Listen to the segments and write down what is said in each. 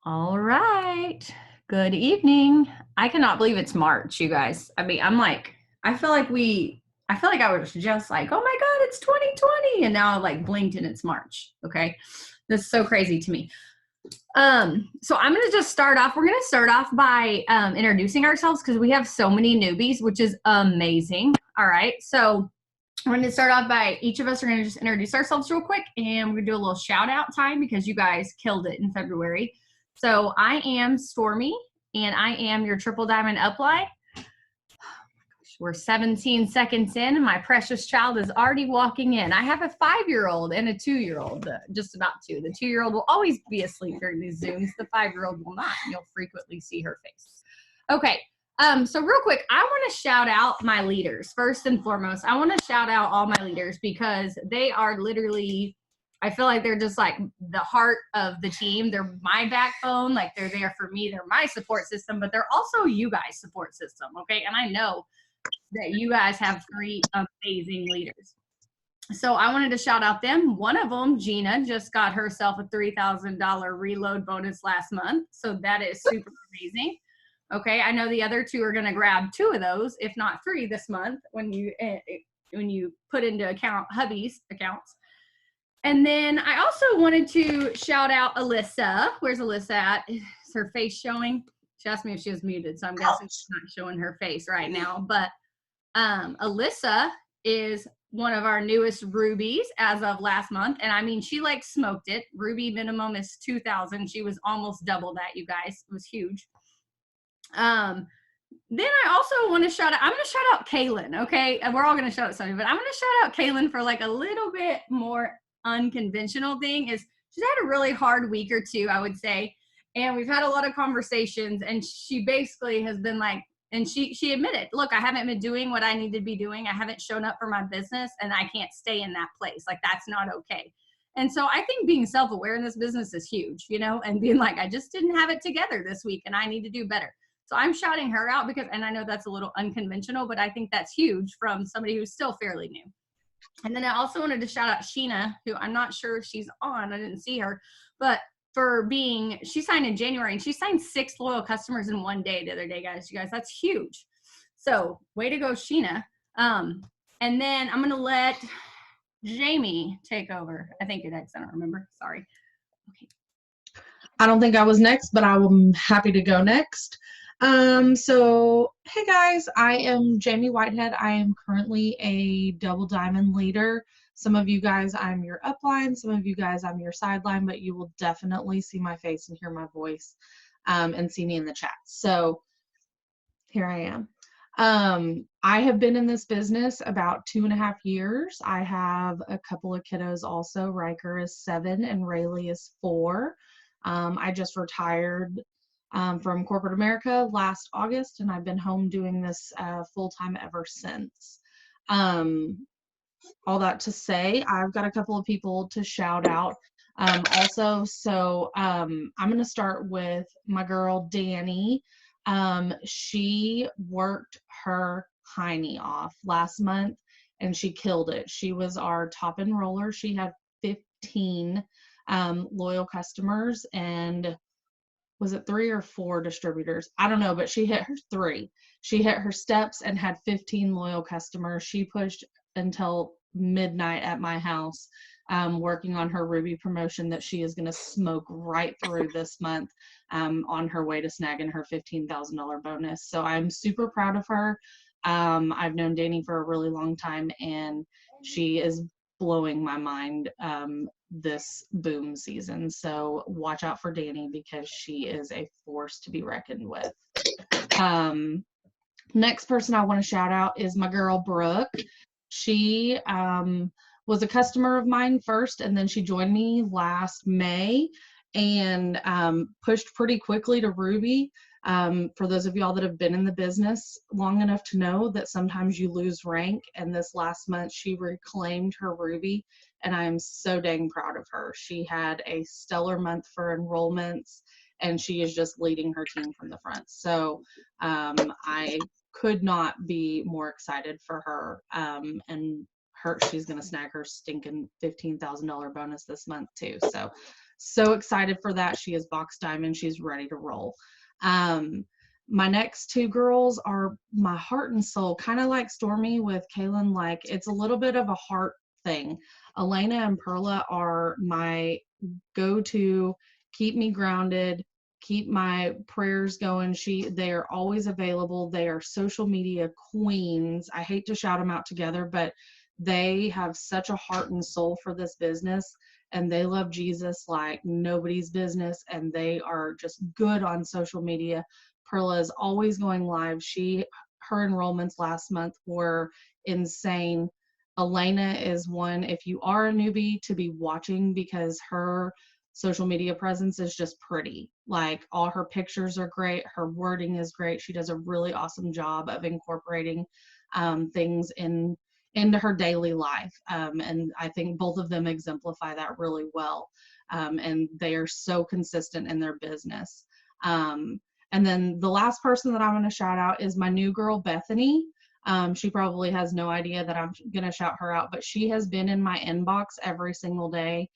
All right. Good evening. I cannot believe it's March, you guys. I mean, I feel like I was just like, oh my God, it's 2020. And now I like blinked and it's March. Okay. This is so crazy to me. So I'm gonna just start off. We're gonna start off by introducing ourselves because we have so many newbies, which is amazing. All right. So we're going to start off by each of us are going to just introduce ourselves real quick, and we're going to do a little shout out time because you guys killed it in February. So I am Stormy, and I am your Triple Diamond Upline. We're 17 seconds in, and my precious child is already walking in. I have a 5-year-old and a 2-year-old, just about 2. The 2-year-old will always be asleep during these Zooms. The 5-year-old will not. You'll frequently see her face. Okay. So real quick, I want to shout out my leaders. First and foremost, I want to shout out all my leaders because they are literally, I feel like they're just like the heart of the team. They're my backbone. Like they're there for me. They're my support system, but they're also you guys' support system. Okay. And I know that you guys have 3 amazing leaders. So I wanted to shout out them. One of them, Gina, just got herself a $3,000 reload bonus last month. So that is super amazing. Okay, I know the other 2 are going to grab 2 of those, if not 3 this month when you put into account hubby's accounts. And then I also wanted to shout out Alyssa. Where's Alyssa at? Is her face showing? She asked me if she was muted, so I'm guessing she's not showing her face right now. But Alyssa is one of our newest rubies as of last month. And I mean, she like smoked it. Ruby minimum is 2,000. She was almost double that, you guys. It was huge. Then I also want to I'm going to shout out Kaylin, okay? And we're all going to shout out something, but I'm going to shout out Kaylin for like a little bit more unconventional thing. Is she's had a really hard week or 2, I would say. And we've had a lot of conversations, and she basically has been like, and she admitted, look, I haven't been doing what I need to be doing. I haven't shown up for my business, and I can't stay in that place. Like, that's not okay. And so I think being self-aware in this business is huge, you know, and being like, I just didn't have it together this week and I need to do better. So I'm shouting her out because, and I know that's a little unconventional, but I think that's huge from somebody who's still fairly new. And then I also wanted to shout out Sheena, who I'm not sure if she's on. I didn't see her, but she signed in January, and she signed 6 loyal customers in one day the other day, guys. You guys, that's huge. So way to go, Sheena. And then I'm going to let Jamie take over. I think you're next. I don't remember. Sorry. Okay. I don't think I was next, but I'm happy to go next. So hey guys, I am Jamie Whitehead. I am currently a double diamond leader. Some of you guys, I'm your upline. Some of you guys, I'm your sideline, but you will definitely see my face and hear my voice, and see me in the chat. So here I am. I have been in this business about 2.5 years. I have a couple of kiddos also. Riker is 7 and Rayleigh is 4. I just retired from corporate America last August, and I've been home doing this full-time ever since. All that to say, I've got a couple of people to shout out also. So I'm going to start with my girl, Danny. She worked her hiney off last month, and she killed it. She was our top enroller. She had 15 loyal customers, and was it 3 or 4 distributors? I don't know, but she hit her 3. She hit her steps and had 15 loyal customers. She pushed until midnight at my house, working on her Ruby promotion that she is going to smoke right through this month, on her way to snagging her $15,000 bonus. So I'm super proud of her. I've known Danny for a really long time, and she is blowing my mind this boom season. So watch out for Danny because she is a force to be reckoned with. Next person I want to shout out is my girl Brooke. She was a customer of mine first, and then she joined me last May and pushed pretty quickly to Ruby. For those of y'all that have been in the business long enough to know that sometimes you lose rank, and this last month she reclaimed her Ruby, and I am so dang proud of her. She had a stellar month for enrollments, and she is just leading her team from the front. So I could not be more excited for her, and she's going to snag her stinking $15,000 bonus this month too. So so excited for that. She is box diamond. She's ready to roll. My next two girls are my heart and soul, kind of like Stormy with Kaylin. Like, it's a little bit of a heart thing. Elena and Perla are my go-to, keep me grounded, keep my prayers going. They are always available. They are social media queens. I hate to shout them out together, but they have such a heart and soul for this business, and they love Jesus like nobody's business, and they are just good on social media. Perla is always going live. Her enrollments last month were insane. Elena is one, if you are a newbie, to be watching, because her social media presence is just pretty. Like, all her pictures are great. Her wording is great. She does a really awesome job of incorporating things into her daily life. And I think both of them exemplify that really well. And they are so consistent in their business. And then the last person that I want to shout out is my new girl, Bethany. She probably has no idea that I'm going to shout her out, but she has been in my inbox every single day.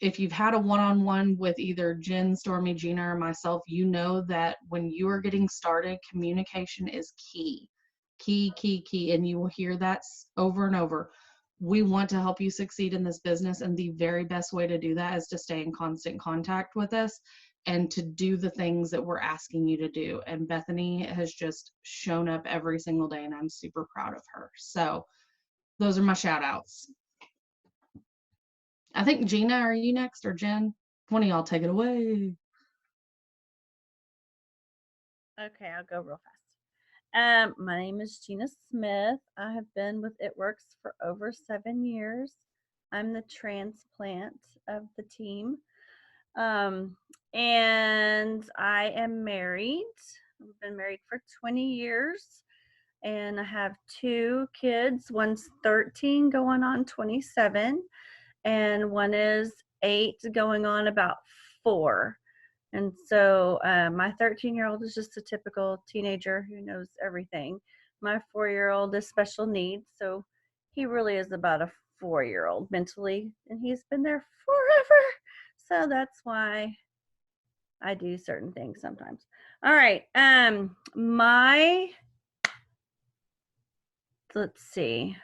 If you've had a one-on-one with either Jen, Stormy, Gina, or myself, you know that when you are getting started, communication is key. Key, key, key. And you will hear that over and over. We want to help you succeed in this business, and the very best way to do that is to stay in constant contact with us and to do the things that we're asking you to do. And Bethany has just shown up every single day, and I'm super proud of her. So those are my shout outs. I think Gina, are you next, or Jen? One of y'all take it away. Okay, I'll go real fast. My name is Gina Smith. I have been with It Works for over 7 years. I'm the transplant of the team. Um, and I am married. I've been married for 20 years, and I have two kids. One's 13 going on 27, and one is 8 going on about 4. And so my 13-year-old is just a typical teenager who knows everything. My 4-year-old is special needs, so he really is about a 4-year-old mentally, and he's been there forever. So that's why I do certain things sometimes. All right. Let's see.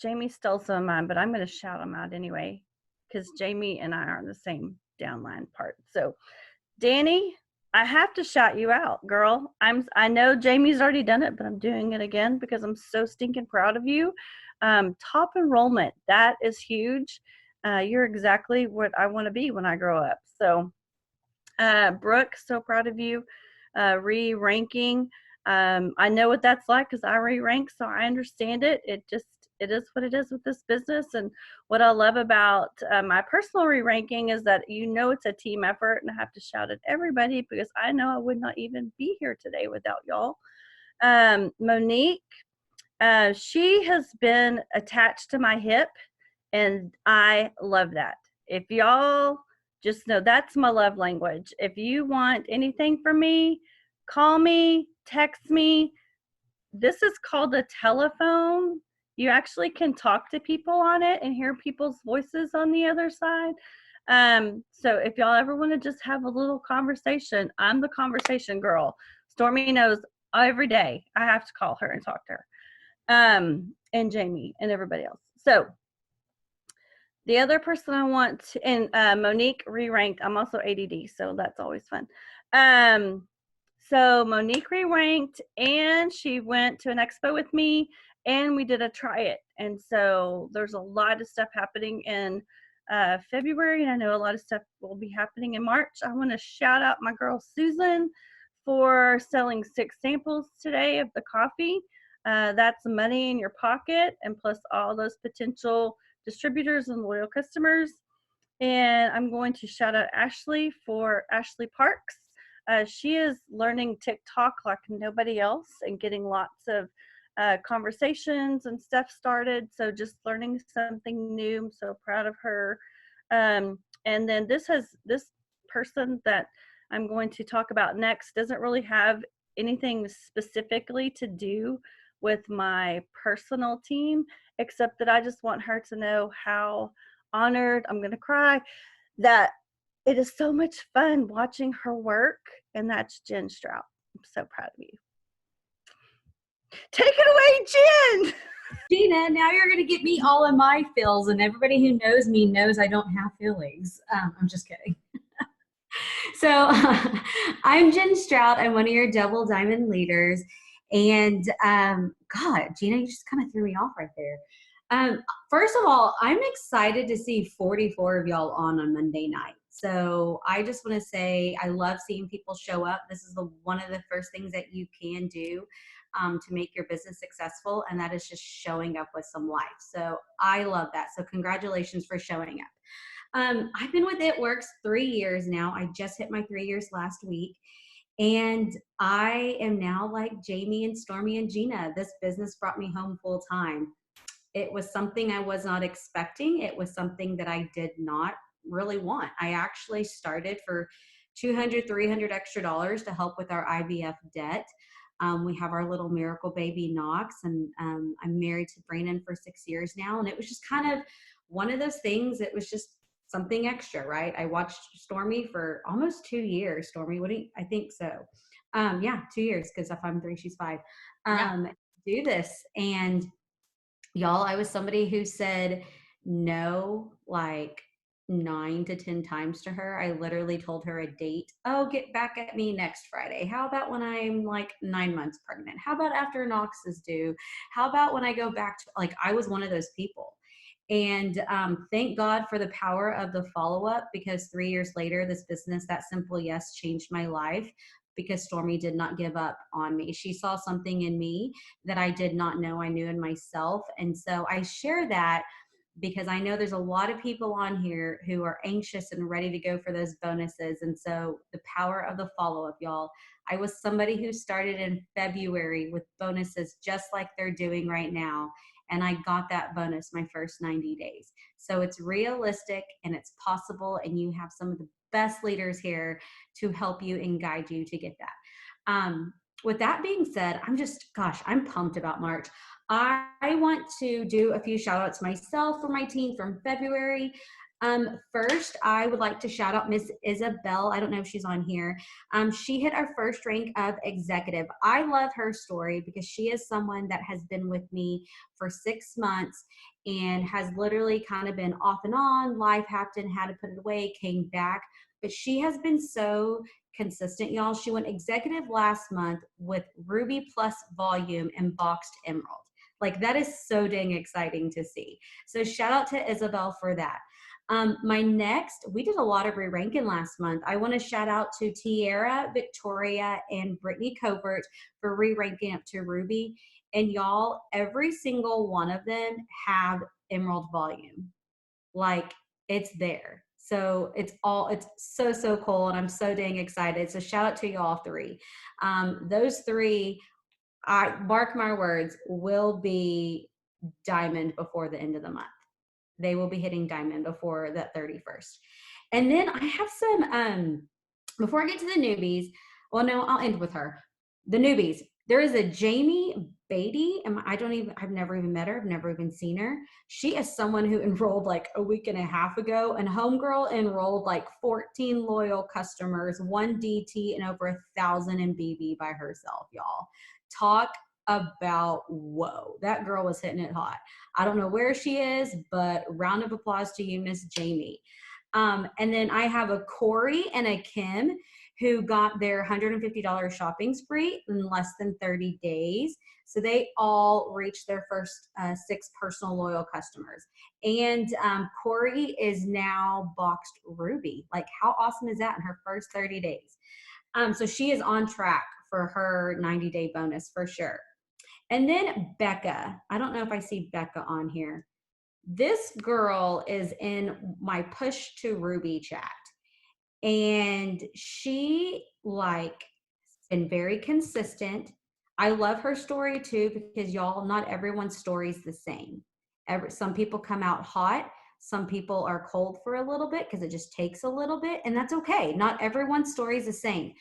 Jamie stole some of mine, but I'm going to shout them out anyway, because Jamie and I are on the same downline part. So, Danny, I have to shout you out, girl. I know Jamie's already done it, but I'm doing it again because I'm so stinking proud of you. Top enrollment, that is huge. You're exactly what I want to be when I grow up. So, Brooke, so proud of you. Re-ranking. I know what that's like because I re-rank, so I understand it. It is what it is with this business. And what I love about my personal re-ranking is that it's a team effort, and I have to shout at everybody because I know I would not even be here today without y'all. Monique, she has been attached to my hip, and I love that. If y'all just know, that's my love language. If you want anything from me, call me, text me. This is called a telephone. You actually can talk to people on it and hear people's voices on the other side. So if y'all ever want to just have a little conversation, I'm the conversation girl. Stormy knows every day I have to call her and talk to her. And Jamie and everybody else. So the other person I want to, and Monique re-ranked. I'm also ADD, so that's always fun. So Monique re-ranked, and she went to an expo with me, and we did a try it. And so there's a lot of stuff happening in February, and I know a lot of stuff will be happening in March. I want to shout out my girl Susan for selling 6 samples today of the coffee. That's money in your pocket, and plus all those potential distributors and loyal customers. And I'm going to shout out Ashley for Ashley Parks. She is learning TikTok like nobody else and getting lots of conversations and stuff started. So just learning something new. I'm so proud of her. And then this person that I'm going to talk about next doesn't really have anything specifically to do with my personal team, except that I just want her to know how honored. I'm going to cry that it is so much fun watching her work. And that's Jen Strout. I'm so proud of you. Take it away, Jen. Gina, now you're going to get me all in my feels, and everybody who knows me knows I don't have feelings. I'm just kidding. So I'm Jen Strout. I'm one of your Double Diamond leaders. And God, Gina, you just kind of threw me off right there. First of all, I'm excited to see 44 of y'all on Monday night. So I just want to say I love seeing people show up. This is one of the first things that you can do to make your business successful, and that is just showing up with some life. So I love that. So congratulations for showing up. I've been with It Works 3 years now. I just hit my 3 years last week. And I am now like Jamie and Stormy and Gina. This business brought me home full time. It was something I was not expecting. It was something that I did not really want. I actually started for $200, $300 extra dollars to help with our IVF debt. We have our little miracle baby Knox, and I'm married to Brandon for 6 years now. And it was just kind of one of those things. It was just something extra, right? I watched Stormy for almost 2 years. Stormy, I think so. Yeah, 2 years, because if I'm 3, she's 5. Do this. And y'all, I was somebody who said no like 9 to 10 times to her. I literally told her a date. Oh, get back at me next Friday. How about when I'm like 9 months pregnant? How about after Knox is due? How about when I go back to, like, I was one of those people. And thank God for the power of the follow-up, because 3 years later, this business, That Simple Yes, changed my life, because Stormy did not give up on me. She saw something in me that I did not know I knew in myself. And so I share that because I know there's a lot of people on here who are anxious and ready to go for those bonuses. And so the power of the follow-up, y'all. I was somebody who started in February with bonuses just like they're doing right now. And I got that bonus my first 90 days. So it's realistic and it's possible. And you have some of the best leaders here to help you and guide you to get that. With that being said, I'm pumped about March. I want to do a few shout outs myself for my team from February. First, I would like to shout out Miss Isabel. I don't know if she's on here. She hit our first rank of executive. I love her story because she is someone that has been with me for 6 months and has literally kind of been off and on. Life happened, had to put it away, came back. But she has been so consistent, y'all. She went executive last month with Ruby Plus Volume and Boxed Emerald. Like, that is so dang exciting to see. So shout out to Isabel for that. We did a lot of re-ranking last month. I want to shout out to Tiara, Victoria, and Brittany Covert for re-ranking up to Ruby. And y'all, every single one of them have Emerald Volume. Like, it's there. So it's so cool, and I'm so dang excited. So shout out to y'all 3. Those 3, I mark my words, will be diamond before the end of the month. They will be hitting diamond before the 31st. And then I have some, before I get to the newbies, well, no, I'll end with her. The newbies. There is a Jamie Beatty, and I've never even met her. I've never even seen her. She is someone who enrolled like a week and a half ago, and Homegirl enrolled like 14 loyal customers, 1 DT, and over 1,000 in BB by herself, y'all. Talk about, whoa, that girl was hitting it hot. I don't know where she is, but round of applause to you, Miss Jamie. And then I have a Corey and a Kim who got their $150 shopping spree in less than 30 days. So they all reached their first 6 personal loyal customers. And Corey is now boxed Ruby. Like, how awesome is that in her first 30 days? So she is on track for her 90-day bonus for sure. And then Becca. I don't know if I see Becca on here. This girl is in my Push to Ruby chat. And she been very consistent. I love her story too, because y'all, not everyone's story is the same. Some people come out hot. Some people are cold for a little bit because it just takes a little bit, and that's okay. Not everyone's story is the same.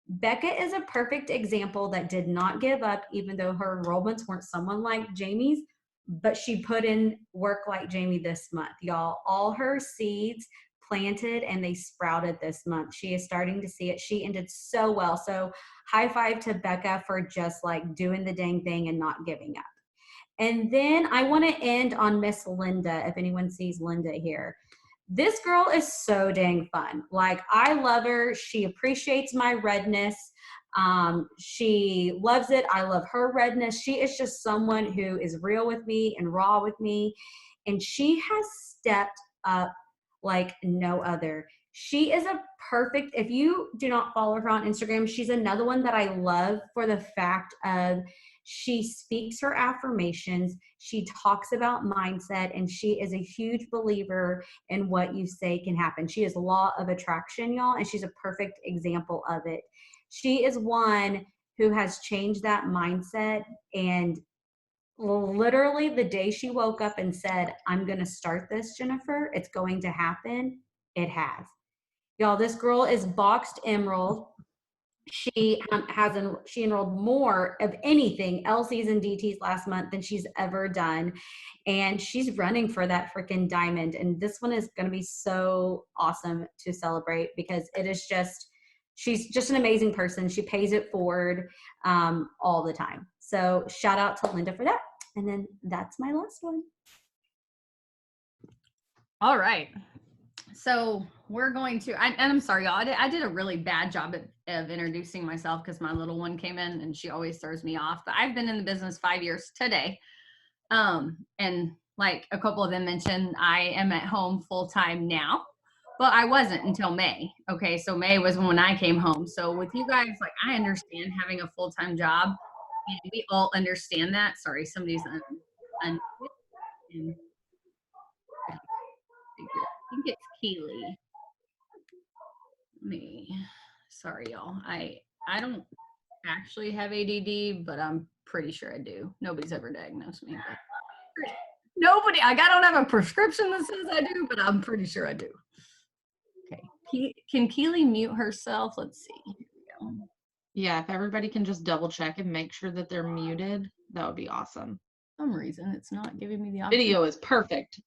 Becca is a perfect example that did not give up, even though her enrollments weren't someone like Jamie's. but she put in work like Jamie this month, y'all. All her seeds planted and they sprouted this month. She is starting to see it. She ended so well. So high five to Becca for just like doing the dang thing and not giving up. And then I want to end on Miss Linda, if anyone sees Linda here. This girl is so dang fun. Like, I love her. She appreciates my redness. She loves it. I love her redness. She is just someone who is real with me and raw with me. And she has stepped up like no other. She is a perfect, if you do not follow her on Instagram, she's another one that I love for the fact of she speaks her affirmations, she talks about mindset, and she is a huge believer in what you say can happen. She is law of attraction, y'all, and she's a perfect example of it. She is one who has changed that mindset, and literally the day she woke up and said, I'm going to start this, Jennifer, it's going to happen, it has. Y'all, this girl is boxed emerald. She she enrolled more of anything LCs and DTs last month than she's ever done, and she's running for that freaking diamond. And this one is going to be so awesome to celebrate because it is just, she's just an amazing person. She pays it forward all the time. So shout out to Linda for that. And then that's my last one. All right. So we're going to, and I'm sorry, y'all, I did a really bad job of introducing myself because my little one came in and she always throws me off. But I've been in the business 5 years today. And like a couple of them mentioned, I am at home full time now, but I wasn't until May. Okay. So May was when I came home. So with you guys, like, I understand having a full-time job and we all understand that. Sorry, somebody's I think it's Keely. Sorry, y'all. I don't actually have ADD, but I'm pretty sure I do. Nobody's ever diagnosed me. Nobody. I don't have a prescription that says I do, but I'm pretty sure I do. Okay. Can Keely mute herself? Let's see. Here we go. Yeah, if everybody can just double check and make sure that they're muted, that would be awesome. For some reason, it's not giving me the option. Video is perfect.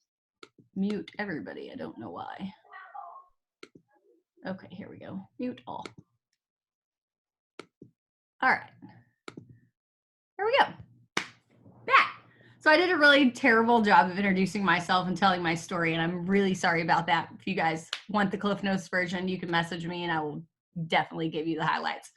Mute everybody. I don't know why. Okay, here we go. Mute all. All right. Here we go. Back. So I did a really terrible job of introducing myself and telling my story, and I'm really sorry about that. If you guys want the Cliff Notes version, you can message me and I will definitely give you the highlights.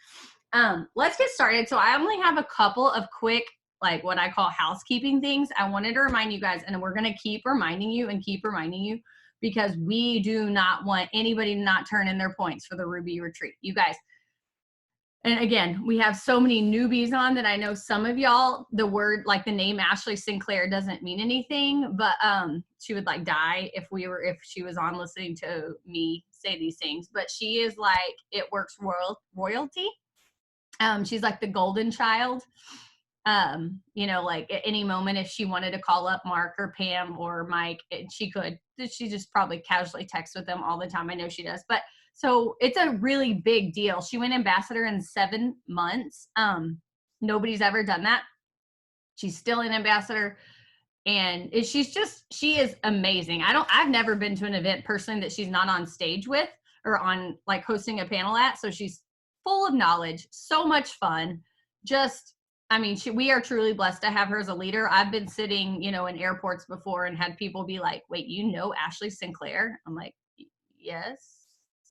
Let's get started. So I only have a couple of quick, like what I call housekeeping things. I wanted to remind you guys, and we're going to keep reminding you because we do not want anybody to not turn in their points for the Ruby Retreat. You guys, and again, we have so many newbies on that I know some of y'all, the word, like the name Ashley Sinclair doesn't mean anything, but she would like die if she was on listening to me say these things. But she is like, it works royalty. She's like the golden child. You know, like at any moment, if she wanted to call up Mark or Pam or Mike, she could. She just probably casually texts with them all the time. I know she does. But so it's a really big deal. She went ambassador in 7 months. Nobody's ever done that. She's still an ambassador. And she is amazing. I've never been to an event personally that she's not on stage with or on like hosting a panel at. So she's full of knowledge, so much fun. We are truly blessed to have her as a leader. I've been sitting, in airports before and had people be like, wait, Ashley Sinclair? I'm like, yes.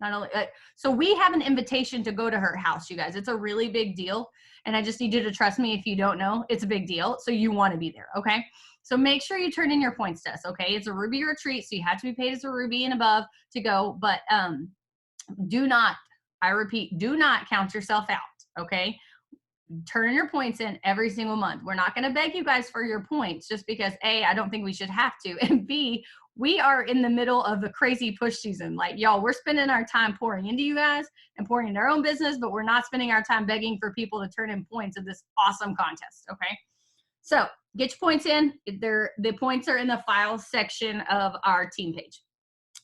Not only, so we have an invitation to go to her house, you guys. It's a really big deal. And I just need you to trust me. If you don't know, it's a big deal. So you want to be there. Okay. So make sure you turn in your points to us. Okay. It's a Ruby retreat. So you have to be paid as a Ruby and above to go, but, I repeat, do not count yourself out. Okay. Turn your points in every single month. We're not going to beg you guys for your points just because A, I don't think we should have to. And B, we are in the middle of a crazy push season. Like, y'all, we're spending our time pouring into you guys and pouring into our own business, but we're not spending our time begging for people to turn in points of this awesome contest. Okay. So get your points in. The points are in the files section of our team page.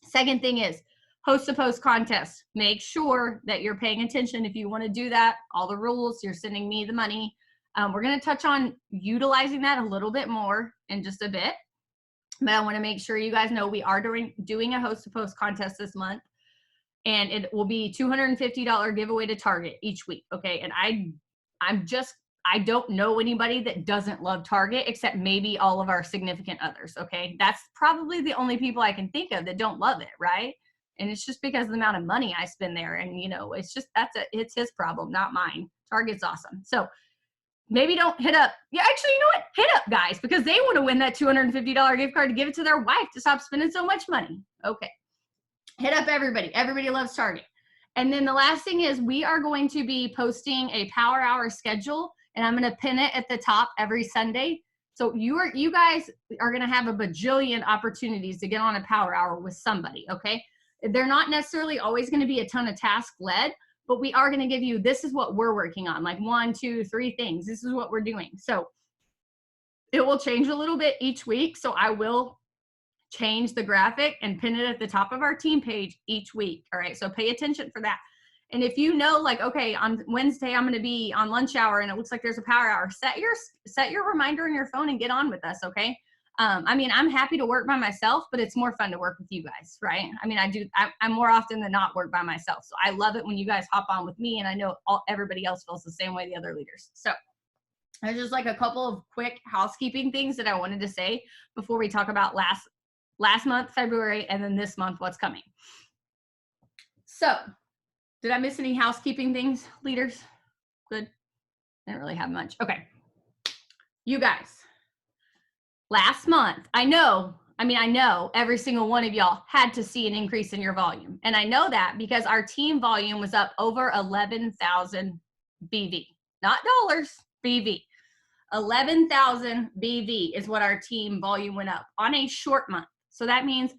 Second thing is, host a post contest. Make sure that you're paying attention if you want to do that. All the rules, you're sending me the money. We're going to touch on utilizing that a little bit more in just a bit. But I want to make sure you guys know we are doing a host to post contest this month. And it will be $250 giveaway to Target each week. Okay. And I don't know anybody that doesn't love Target except maybe all of our significant others. Okay. That's probably the only people I can think of that don't love it. Right. And it's just because of the amount of money I spend there. And it's just, it's his problem, not mine. Target's awesome. So maybe don't hit up. Yeah, actually, you know what? Hit up guys because they want to win that $250 gift card to give it to their wife to stop spending so much money. Okay. Hit up everybody. Everybody loves Target. And then the last thing is we are going to be posting a Power Hour schedule, and I'm going to pin it at the top every Sunday. So you guys are going to have a bajillion opportunities to get on a Power Hour with somebody, okay? They're not necessarily always going to be a ton of task led, but we are going to give you, this is what we're working on, like 1, 2, 3 things. This is what we're doing. So it will change a little bit each week. So I will change the graphic and pin it at the top of our team page each week. All right. So pay attention for that. And if you know, like, okay, on Wednesday, I'm going to be on lunch hour and it looks like there's a Power Hour, set your reminder in your phone and get on with us. Okay. I mean, I'm happy to work by myself, but it's more fun to work with you guys. Right. I mean, I'm more often than not work by myself. So I love it when you guys hop on with me, and I know everybody else feels the same way, the other leaders. So there's just like a couple of quick housekeeping things that I wanted to say before we talk about last month, February, and then this month, what's coming. So did I miss any housekeeping things, leaders? Good. Didn't really have much. Okay. You guys, last month, I know every single one of y'all had to see an increase in your volume. And I know that because our team volume was up over 11,000 BV, not dollars, BV. 11,000 BV is what our team volume went up on a short month. So that means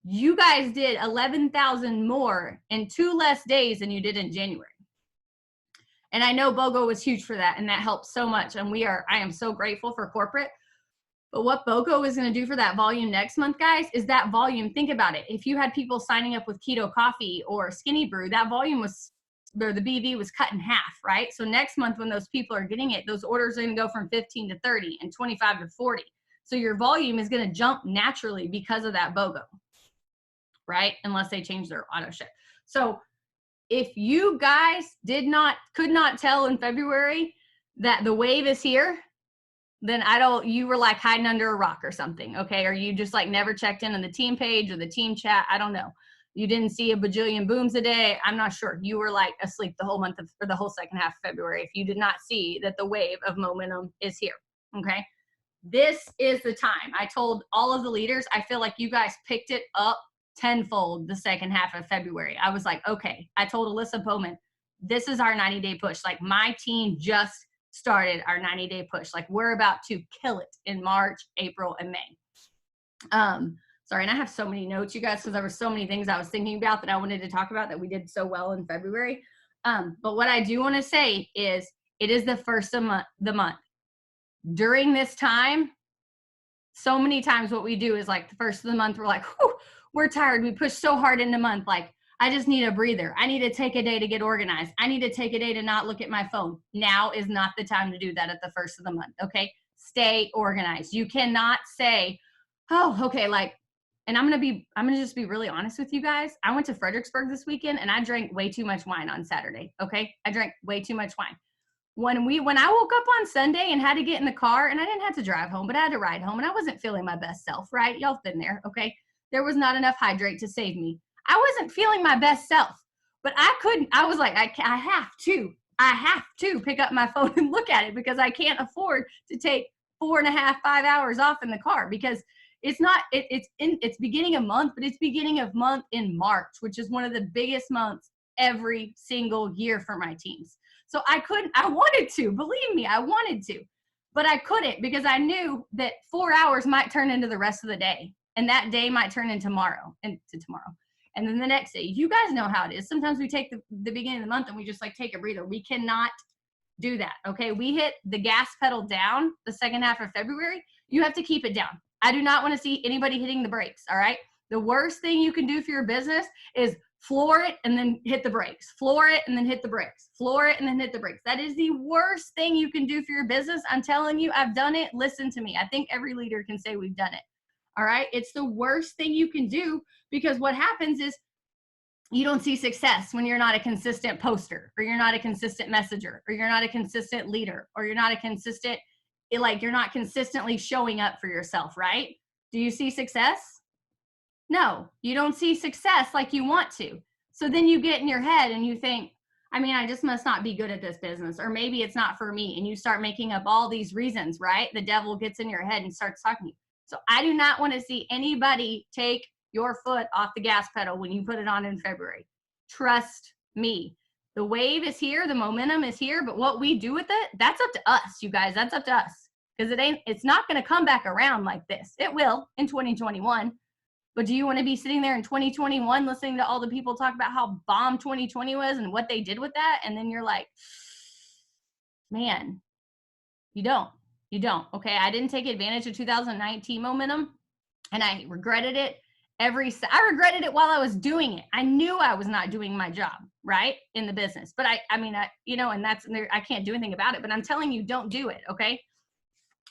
you guys did 11,000 more in 2 less days than you did in January. And I know BOGO was huge for that, and that helped so much. And I am so grateful for corporate. But what BOGO is going to do for that volume next month, guys, is that volume. Think about it. If you had people signing up with Keto Coffee or Skinny Brew, that volume the BV was cut in half, right? So next month when those people are getting it, those orders are going to go from 15 to 30 and 25 to 40. So your volume is going to jump naturally because of that BOGO, right? Unless they change their auto ship. So if you guys could not tell in February that the wave is here, then you were like hiding under a rock or something, okay? Or you just like never checked in on the team page or the team chat. I don't know. You didn't see a bajillion booms a day. I'm not sure. You were like asleep the whole month or the whole second half of February if you did not see that the wave of momentum is here, okay? This is the time. I told all of the leaders, I feel like you guys picked it up tenfold the second half of February. I was like, okay. I told Alyssa Bowman, this is our 90-day push. Like my team just started our 90-day push. Like we're about to kill it in March, April, and May. Sorry, and I have so many notes, you guys, because there were so many things I was thinking about that I wanted to talk about that we did so well in February. But what I do want to say is it is the first of the month. During this time, so many times what we do is like the first of the month, we're like, whew, we're tired. We push so hard in the month. Like, I just need a breather. I need to take a day to get organized. I need to take a day to not look at my phone. Now is not the time to do that at the first of the month, okay? Stay organized. You cannot say, oh, okay, like, and I'm gonna just be really honest with you guys. I went to Fredericksburg this weekend and I drank way too much wine on Saturday, okay? I drank way too much wine. When I woke up on Sunday and had to get in the car, and I didn't have to drive home, but I had to ride home, and I wasn't feeling my best self, right? Y'all been there, okay? There was not enough hydrate to save me. I wasn't feeling my best self, but I was like, I have to pick up my phone and look at it because I can't afford to take 4.5, 5 hours off in the car because it's beginning of month, but it's beginning of month in March, which is one of the biggest months every single year for my teams. So I wanted to, believe me, I wanted to, but I couldn't because I knew that 4 hours might turn into the rest of the day. And that day might turn into tomorrow. And then the next day, you guys know how it is. Sometimes we take the beginning of the month and we just like take a breather. We cannot do that. Okay. We hit the gas pedal down the second half of February. You have to keep it down. I do not want to see anybody hitting the brakes. All right. The worst thing you can do for your business is floor it and then hit the brakes, floor it and then hit the brakes, floor it and then hit the brakes. That is the worst thing you can do for your business. I'm telling you, I've done it. Listen to me. I think every leader can say we've done it. All right. It's the worst thing you can do, because what happens is you don't see success when you're not a consistent poster, or you're not a consistent messenger, or you're not a consistent leader, or you're not a consistent, like you're not consistently showing up for yourself, right? Do you see success? No, you don't see success like you want to. So then you get in your head and you think, I mean, I just must not be good at this business, or maybe it's not for me. And you start making up all these reasons, right? The devil gets in your head and starts talking to you. So I do not want to see anybody take your foot off the gas pedal when you put it on in February. Trust me. The wave is here, the momentum is here, but what we do with it, that's up to us, you guys. That's up to us. Because it's not going to come back around like this. It will in 2021. But do you want to be sitting there in 2021 listening to all the people talk about how bomb 2020 was and what they did with that? And then you're like, man, you don't. You don't. Okay. I didn't take advantage of 2019 momentum, and I regretted it. I regretted it while I was doing it. I knew I was not doing my job right in the business, but I can't do anything about it, but I'm telling you, don't do it. Okay.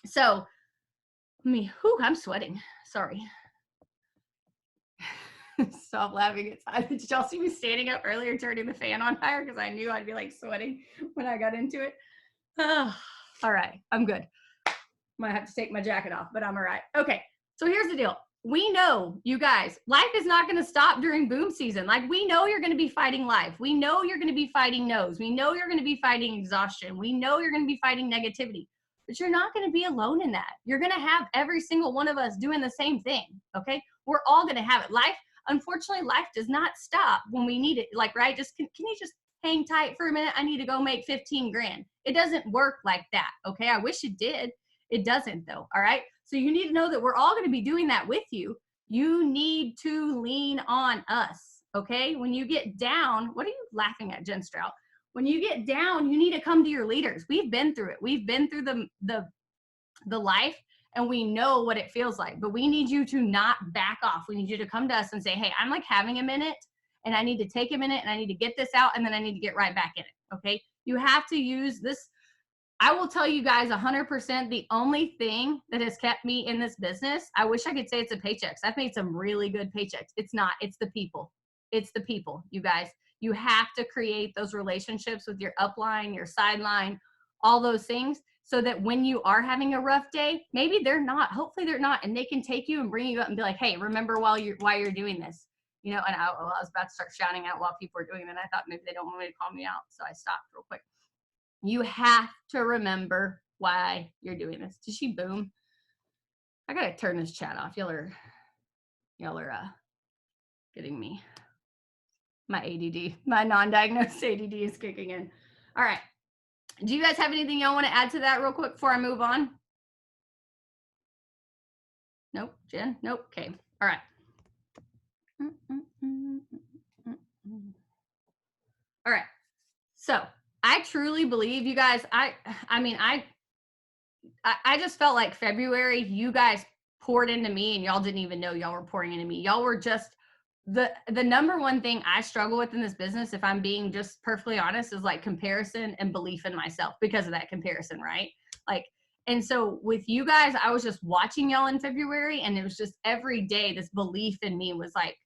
So I'm sweating. Sorry. Stop laughing. Did y'all see me standing up earlier, turning the fan on higher? Because I knew I'd be like sweating when I got into it. Oh, all right. I'm good. Might have to take my jacket off, but I'm all right. Okay. So here's the deal. We know, you guys, life is not going to stop during boom season. Like, we know you're going to be fighting life. We know you're going to be fighting no's. We know you're going to be fighting exhaustion. We know you're going to be fighting negativity, but you're not going to be alone in that. You're going to have every single one of us doing the same thing. Okay. We're all going to have it. Unfortunately, life does not stop when we need it. Like, right? Just, can you just hang tight for a minute? I need to go make 15 grand. It doesn't work like that. Okay. I wish it did. It doesn't though. All right. So you need to know that we're all going to be doing that with you. You need to lean on us. Okay. When you get down, what are you laughing at, Jen Strout? When you get down, you need to come to your leaders. We've been through it. We've been through the life, and we know what it feels like, but we need you to not back off. We need you to come to us and say, hey, I'm like having a minute, and I need to take a minute, and I need to get this out, and then I need to get right back in it. Okay. You have to use this. I will tell you guys 100%, the only thing that has kept me in this business, I wish I could say it's the paychecks. I've made some really good paychecks. It's not. It's the people. It's the people, you guys. You have to create those relationships with your upline, your sideline, all those things, so that when you are having a rough day, maybe they're not. Hopefully they're not. And they can take you and bring you up and be like, hey, remember why you're doing this. You know, and I was about to start shouting out while people were doing it. And I thought maybe they don't want me to call me out. So I stopped real quick. You have to remember why you're doing this. Did she boom? I gotta turn this chat off. Y'all are getting me. My ADD, my non-diagnosed ADD is kicking in. All right. Do you guys have anything y'all want to add to that real quick before I move on? Nope. Jen? Nope. Okay. All right. All right. So I truly believe, you guys, I just felt like February, you guys poured into me and y'all didn't even know y'all were pouring into me. Y'all were just the number one thing I struggle with in this business, if I'm being just perfectly honest, is like comparison and belief in myself because of that comparison, right? Like, and so with you guys, I was just watching y'all in February, and it was just every day this belief in me was like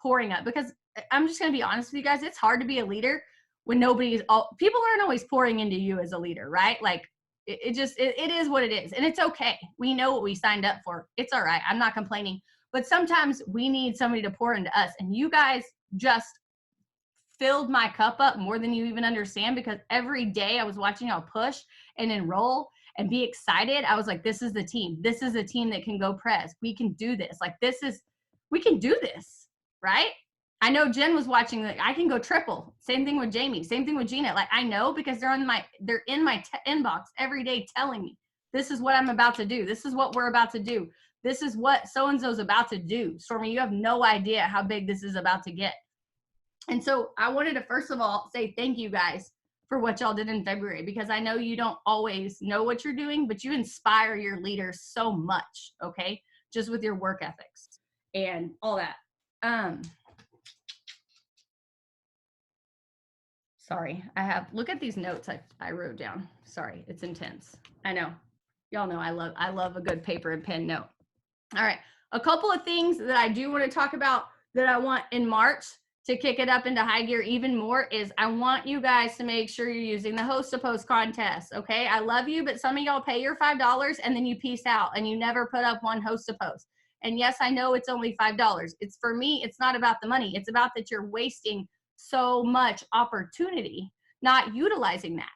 pouring up, because I'm just going to be honest with you guys. It's hard to be a leader when people aren't always pouring into you as a leader, right? Like, it is what it is. And it's okay. We know what we signed up for. It's all right. I'm not complaining. But sometimes we need somebody to pour into us. And you guys just filled my cup up more than you even understand, because every day I was watching y'all push and enroll and be excited. I was like, this is the team. This is a team that can go press. We can do this. Like, we can do this, right? I know Jen was watching, like, I can go triple. Same thing with Jamie. Same thing with Gina. Like, I know, because they're in my inbox every day telling me, this is what I'm about to do. This is what we're about to do. This is what so-and-so's about to do. Stormy, you have no idea how big this is about to get. And so I wanted to, first of all, say thank you guys for what y'all did in February, because I know you don't always know what you're doing, but you inspire your leaders so much, okay? Just with your work ethics and all that. Sorry, look at these notes I wrote down. Sorry, it's intense. I know. Y'all know I love a good paper and pen note. All right, a couple of things that I do want to talk about that I want in March to kick it up into high gear even more is I want you guys to make sure you're using the host to post contest. Okay, I love you, but some of y'all pay your $5 and then you peace out and you never put up one host to post. And yes, I know it's only $5. It's for me, it's not about the money. It's about that you're wasting so much opportunity not utilizing that.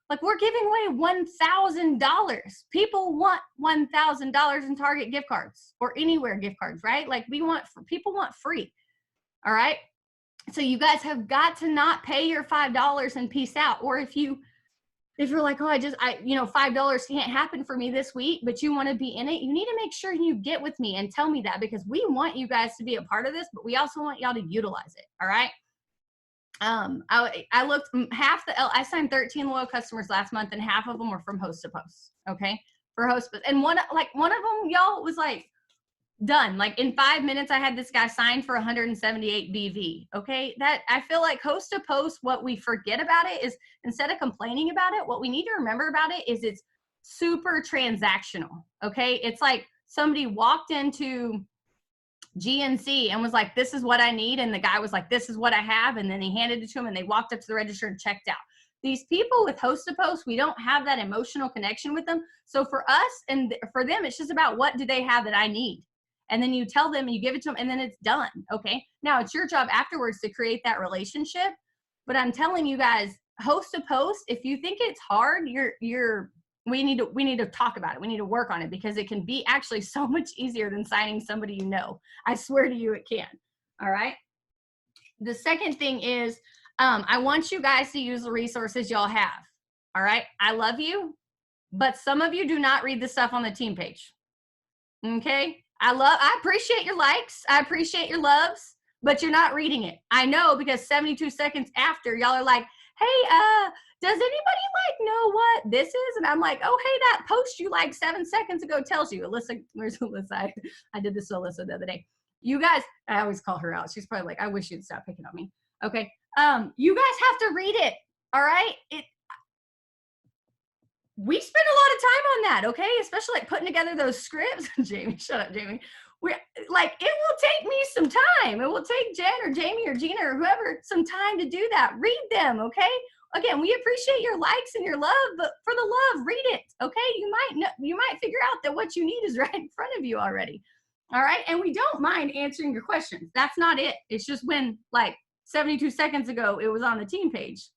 Like we're giving away $1,000. People want $1,000 in Target gift cards or anywhere gift cards, right? Like people want free. All right. So you guys have got to not pay your $5 and peace out. Or if you're like, oh, $5 can't happen for me this week, but you want to be in it, you need to make sure you get with me and tell me that, because we want you guys to be a part of this, but we also want y'all to utilize it. All right. I looked I signed 13 loyal customers last month and half of them were from host to post. Okay. For host. And one of them, y'all, was like done. Like in 5 minutes, I had this guy signed for 178 BV. Okay. That I feel like host to post, what we forget about it is instead of complaining about it, what we need to remember about it is it's super transactional. Okay. It's like somebody walked into GNC and was like, this is what I need. And the guy was like, this is what I have. And then he handed it to him and they walked up to the register and checked out. These people with host to post, we don't have that emotional connection with them. So for us and for them, it's just about what do they have that I need? And then you tell them, you give it to them, and then it's done. Okay. Now it's your job afterwards to create that relationship. But I'm telling you guys, host to post, if you think it's hard, we need to talk about it. We need to work on it because it can be actually so much easier than signing somebody you know. I swear to you, it can. All right. The second thing is I want you guys to use the resources y'all have. All right. I love you, but some of you do not read the stuff on the team page. Okay. I appreciate your likes. I appreciate your loves, but you're not reading it. I know, because 72 seconds after y'all are like, hey, does anybody know what this is? And I'm like, oh, hey, that post you like 7 seconds ago tells you. Alyssa, where's Alyssa? I did this to Alyssa the other day. You guys, I always call her out. She's probably like, I wish you'd stop picking on me. Okay. You guys have to read it. All right. We spend a lot of time on that. Okay. Especially like putting together those scripts. Jamie, shut up, Jamie. It will take me some time. It will take Jen or Jamie or Gina or whoever some time to do that. Read them. Okay. Again, we appreciate your likes and your love, but for the love, read it. Okay. You might figure out that what you need is right in front of you already. All right. And we don't mind answering your questions. That's not it. It's just when like 72 seconds ago, it was on the team page.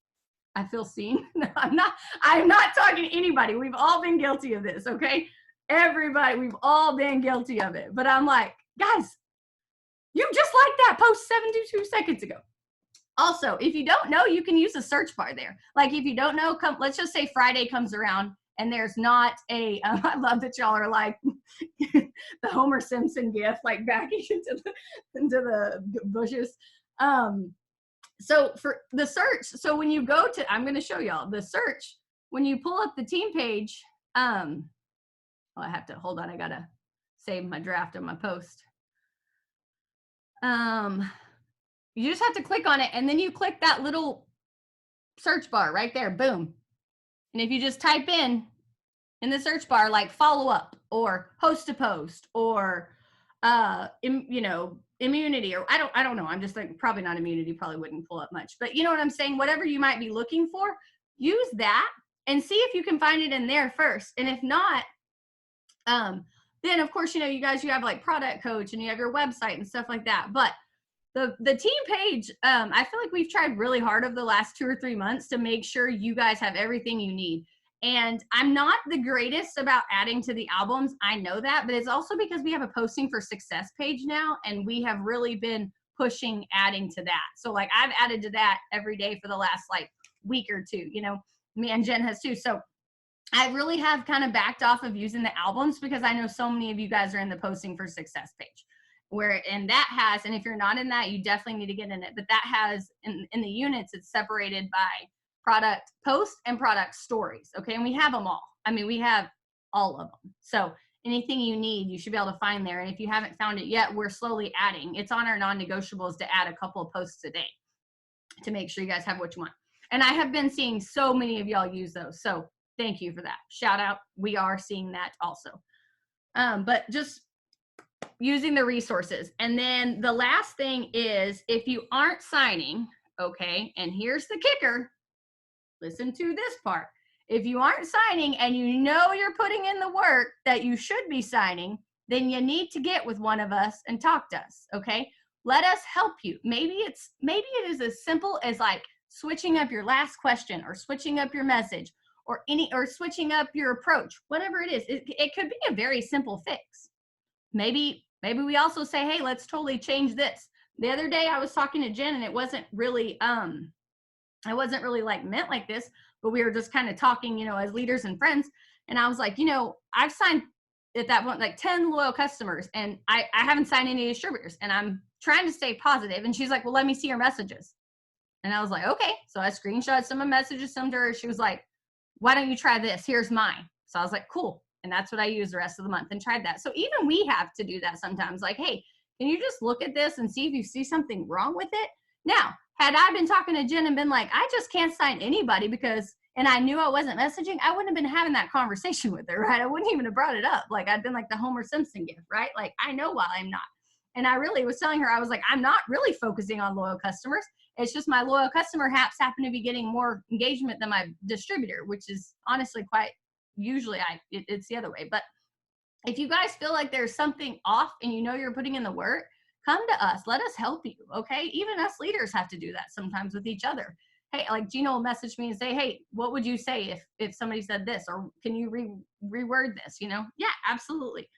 I feel seen. No, I'm not talking to anybody. We've all been guilty of this. Okay. Everybody, we've all been guilty of it. But I'm like, guys, you just like that post 72 seconds ago. Also, if you don't know, you can use the search bar there. Like if you don't know, let's just say Friday comes around and there's not a, I love that y'all are like the Homer Simpson gif, like backing into the bushes. So for the search, so when you go to, I'm going to show y'all the search, when you pull up the team page, I have to, hold on, I got to save my draft of my post. You just have to click on it and then you click that little search bar right there, boom. And if you just type in the search bar, like follow up or host to post or, immunity, or I don't know. I'm just like, probably not immunity, probably wouldn't pull up much, but you know what I'm saying? Whatever you might be looking for, use that and see if you can find it in there first. And if not, then of course, you guys, you have like product coach and you have your website and stuff like that. But the team page, I feel like we've tried really hard over the last 2 or 3 months to make sure you guys have everything you need. And I'm not the greatest about adding to the albums. I know that, but it's also because we have a posting for success page now, and we have really been pushing adding to that. So like I've added to that every day for the last like week or two, me and Jen has too. So I really have kind of backed off of using the albums because I know so many of you guys are in the posting for success page and if you're not in that, you definitely need to get in it. But that has in the units, it's separated by product post and product stories. Okay. And we have them all. I mean, we have all of them. So anything you need, you should be able to find there. And if you haven't found it yet, we're slowly adding. It's on our non-negotiables to add a couple of posts a day to make sure you guys have what you want. And I have been seeing so many of y'all use those. So thank you for that. Shout out. We are seeing that also. But just using the resources. And then the last thing is, if you aren't signing, okay, and here's the kicker, listen to this part. If you aren't signing and you know you're putting in the work that you should be signing, then you need to get with one of us and talk to us, okay? Let us help you. Maybe it is as simple as like switching up your last question or switching up your message or switching up your approach, whatever it is. It could be a very simple fix. Maybe we also say, hey, let's totally change this. The other day I was talking to Jen and it wasn't really like meant like this, but we were just kind of talking, you know, as leaders and friends. And I was like, you know, I've signed at that point like 10 loyal customers and I haven't signed any distributors and I'm trying to stay positive. And she's like, well, let me see your messages. And I was like, okay. So I screenshot some of the messages, sent to her. She was like, why don't you try this? Here's mine. So I was like, cool. And that's what I used the rest of the month and tried that. So even we have to do that sometimes. Like, hey, can you just look at this and see if you see something wrong with it? Now, had I been talking to Jen and been like, I just can't sign anybody and I knew I wasn't messaging, I wouldn't have been having that conversation with her, right? I wouldn't even have brought it up. Like I'd been like the Homer Simpson gift, right? Like I know why I'm not. And I really was telling her, I was like, I'm not really focusing on loyal customers. It's just my loyal customer apps happen to be getting more engagement than my distributor, which is honestly quite usually it's the other way. But if you guys feel like there's something off and you know you're putting in the work, come to us. Let us help you, okay? Even us leaders have to do that sometimes with each other. Hey, like Gina will message me and say, hey, what would you say if somebody said this? Or can you reword this, you know? Yeah, absolutely.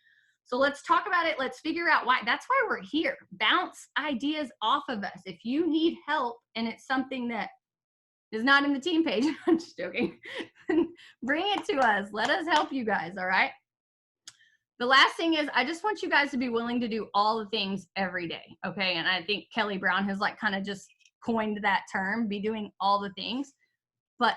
So let's talk about it. Let's figure out why. That's why we're here. Bounce ideas off of us. If you need help and it's something that is not in the team page, I'm just joking, bring it to us. Let us help you guys, all right? The last thing is I just want you guys to be willing to do all the things every day, okay? And I think Kelly Brown has like kind of just coined that term, be doing all the things. But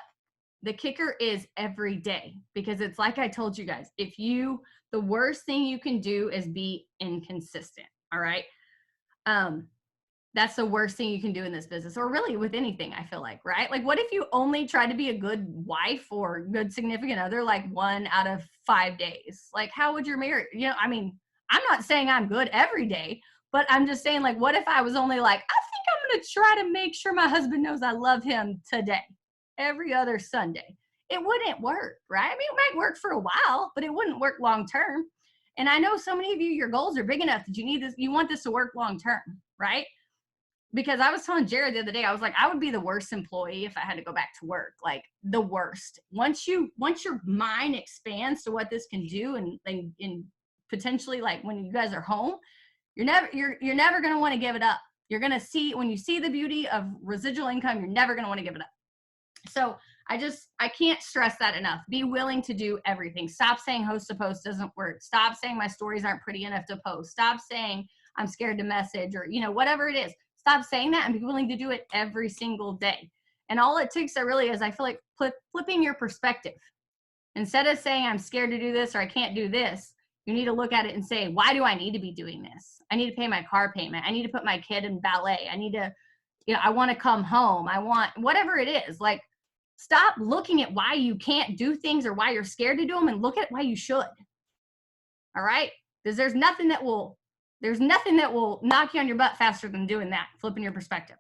the kicker is every day, because it's like I told you guys, the worst thing you can do is be inconsistent, all right? That's the worst thing you can do in this business, or really with anything, I feel like, right? Like what if you only try to be a good wife or good significant other like 1 out of 5 days? Like how would your marriage, you know, I mean, I'm not saying I'm good every day, but I'm just saying like, what if I was only like, I think I'm going to try to make sure my husband knows I love him today, every other Sunday. It wouldn't work, right? I mean, it might work for a while, but it wouldn't work long term. And I know so many of you, your goals are big enough that you want this to work long term, right? Because I was telling Jared the other day, I was like, I would be the worst employee if I had to go back to work, like the worst. Once your mind expands to what this can do and potentially like when you guys are home, you're never going to want to give it up. You're going to see, when you see the beauty of residual income, you're never going to want to give it up. So I can't stress that enough. Be willing to do everything. Stop saying host to post doesn't work. Stop saying my stories aren't pretty enough to post. Stop saying I'm scared to message, or, you know, whatever it is. Stop saying that and be willing to do it every single day. And all it takes really is, I feel like flipping your perspective. Instead of saying I'm scared to do this or I can't do this, you need to look at it and say, why do I need to be doing this? I need to pay my car payment. I need to put my kid in ballet. I need to, you know, I want to come home. I want whatever it is. Like, stop looking at why you can't do things or why you're scared to do them, and look at why you should. All right? Because there's nothing that will knock you on your butt faster than doing that, flipping your perspective.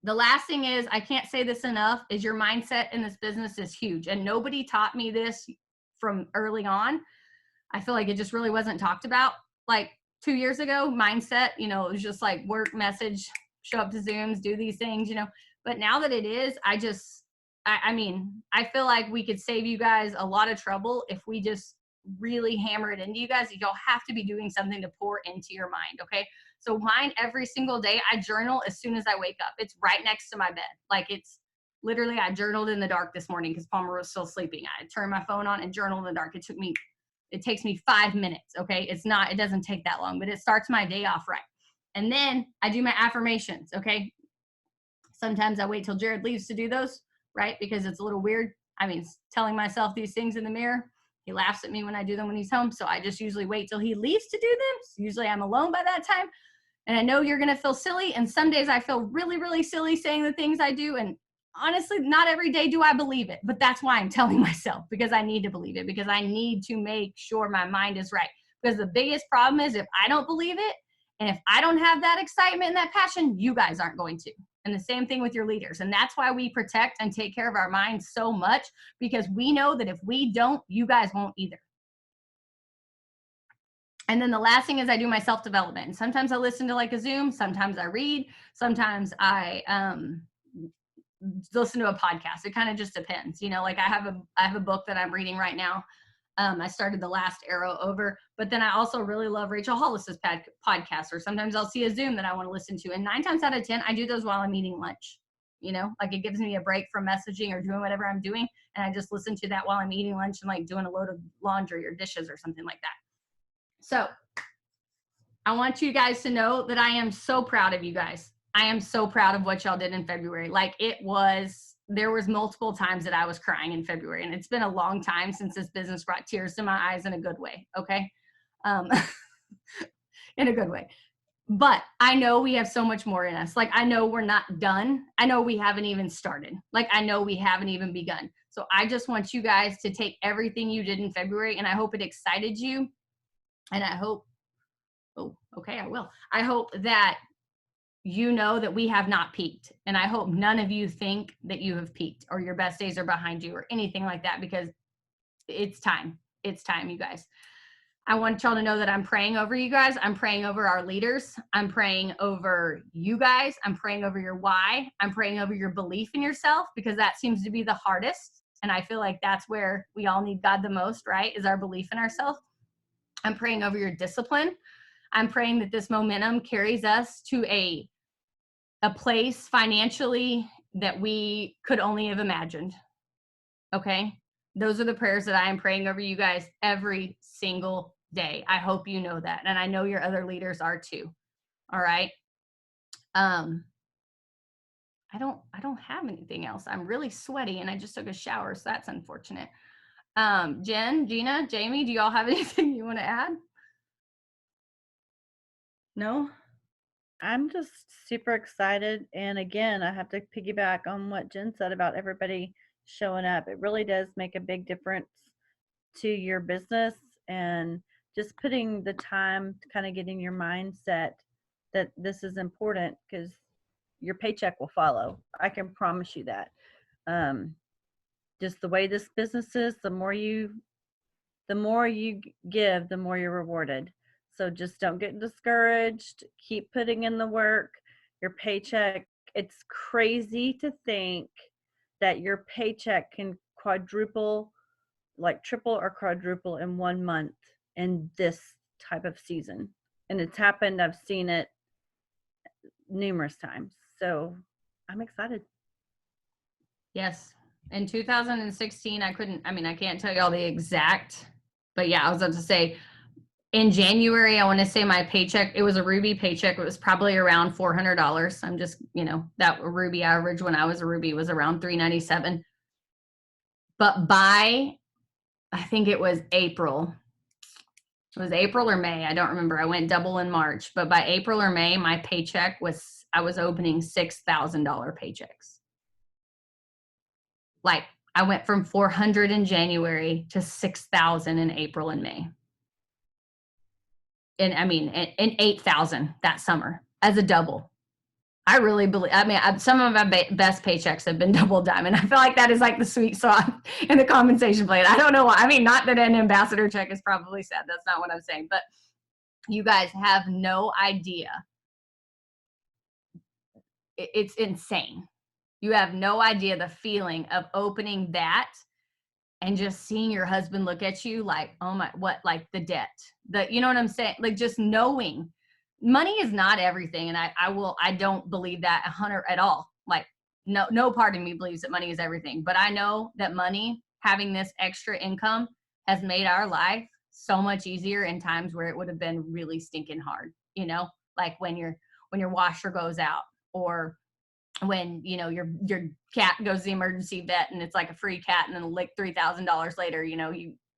The last thing is, I can't say this enough, is your mindset in this business is huge. And nobody taught me this from early on. I feel like it just really wasn't talked about. Like 2 years ago, mindset, you know, it was just like work, message, show up to Zooms, do these things, you know. But now that it is, I mean, I feel like we could save you guys a lot of trouble if we just really hammer it into you guys. You'll have to be doing something to pour into your mind, okay? So mine, every single day, I journal as soon as I wake up. It's right next to my bed. Like, it's literally, I journaled in the dark this morning because Palmer was still sleeping. I turned my phone on and journaled in the dark. It takes me 5 minutes, okay? It doesn't take that long, but it starts my day off right. And then I do my affirmations, okay? Sometimes I wait till Jared leaves to do those, right? Because it's a little weird. I mean, telling myself these things in the mirror. He laughs at me when I do them when he's home. So I just usually wait till he leaves to do them. So usually I'm alone by that time. And I know you're going to feel silly. And some days I feel really, really silly saying the things I do. And honestly, not every day do I believe it, but that's why I'm telling myself, because I need to believe it, because I need to make sure my mind is right. Because the biggest problem is if I don't believe it, and if I don't have that excitement and that passion, you guys aren't going to. And the same thing with your leaders. And that's why we protect and take care of our minds so much, because we know that if we don't, you guys won't either. And then the last thing is I do my self-development. And sometimes I listen to like a Zoom, sometimes I read, sometimes I listen to a podcast. It kind of just depends. You know, like I have a book that I'm reading right now. I started The Last Arrow Over, but then I also really love Rachel Hollis's podcast, or sometimes I'll see a Zoom that I want to listen to. And 9 times out of 10, I do those while I'm eating lunch. You know, like it gives me a break from messaging or doing whatever I'm doing. And I just listen to that while I'm eating lunch and like doing a load of laundry or dishes or something like that. So I want you guys to know that I am so proud of you guys. I am so proud of what y'all did in February. Like there was multiple times that I was crying in February, and it's been a long time since this business brought tears to my eyes in a good way. Okay. In a good way. But I know we have so much more in us. Like, I know we're not done. I know we haven't even started. Like, I know we haven't even begun. So I just want you guys to take everything you did in February, and I hope it excited you. And I hope, I will. I hope that you know that we have not peaked. And I hope none of you think that you have peaked or your best days are behind you or anything like that, because it's time. It's time, you guys. I want y'all to know that I'm praying over you guys. I'm praying over our leaders. I'm praying over you guys. I'm praying over your why. I'm praying over your belief in yourself, because that seems to be the hardest. And I feel like that's where we all need God the most, right? Is our belief in ourselves. I'm praying over your discipline. I'm praying that this momentum carries us to a place financially that we could only have imagined. Okay? Those are the prayers that I am praying over you guys every single day. I hope you know that. And I know your other leaders are too. All right? I don't have anything else. I'm really sweaty and I just took a shower, so that's unfortunate. Jen, Gina, Jamie, do y'all have anything you want to add? No? I'm just super excited. And again, I have to piggyback on what Jen said about everybody showing up. It really does make a big difference to your business, and just putting the time to kind of getting your mindset that this is important, because your paycheck will follow. I can promise you that. Just the way this business is, the more you give, the more you're rewarded. So just don't get discouraged. Keep putting in the work. Your paycheck, it's crazy to think that your paycheck can quadruple, like triple or quadruple in 1 month in this type of season. And it's happened. I've seen it numerous times. So I'm excited. Yes. In 2016, I can't tell you all the exact, but yeah, I was about to say, in January, I want to say my paycheck, it was a Ruby paycheck. It was probably around $400. I'm just, that Ruby average when I was a Ruby was around $397. But by, I think it was April. It was April or May. I don't remember. I went double in March. But by April or May, my paycheck I was opening $6,000 paychecks. Like, I went from 400 in January to 6,000 in April and May. And and 8,000 that summer as a double. I really believe, some of my best paychecks have been double diamond. I feel like that is like the sweet spot in the compensation plan. I don't know why. Not that an ambassador check is probably sad. That's not what I'm saying. But you guys have no idea. It's insane. You have no idea the feeling of opening that and just seeing your husband look at you like, oh my, what, like the debt, you know what I'm saying? Like, just knowing money is not everything. And I don't believe that 100 at all. Like, no part of me believes that money is everything, but I know that money, having this extra income, has made our life so much easier in times where it would have been really stinking hard, like when your washer goes out, or when your cat goes to the emergency vet and it's like a free cat, and then like $3,000 later,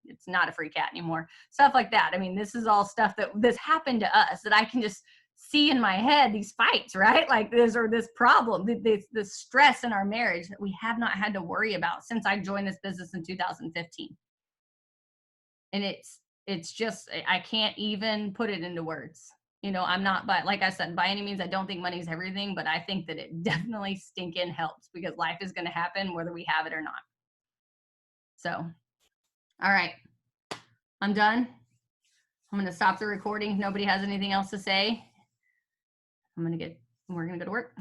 it's not a free cat anymore. Stuff like that. This is all stuff that this happened to us, that I can just see in my head these fights, right? Like this problem, this stress in our marriage that we have not had to worry about since I joined this business in 2015. And it's just, I can't even put it into words. You know, I'm not, but like I said, by any means, I don't think money's everything, but I think that it definitely stinking helps because life is going to happen whether we have it or not. So, all right, I'm done. I'm going to stop the recording. If nobody has anything else to say, we're going to go to work.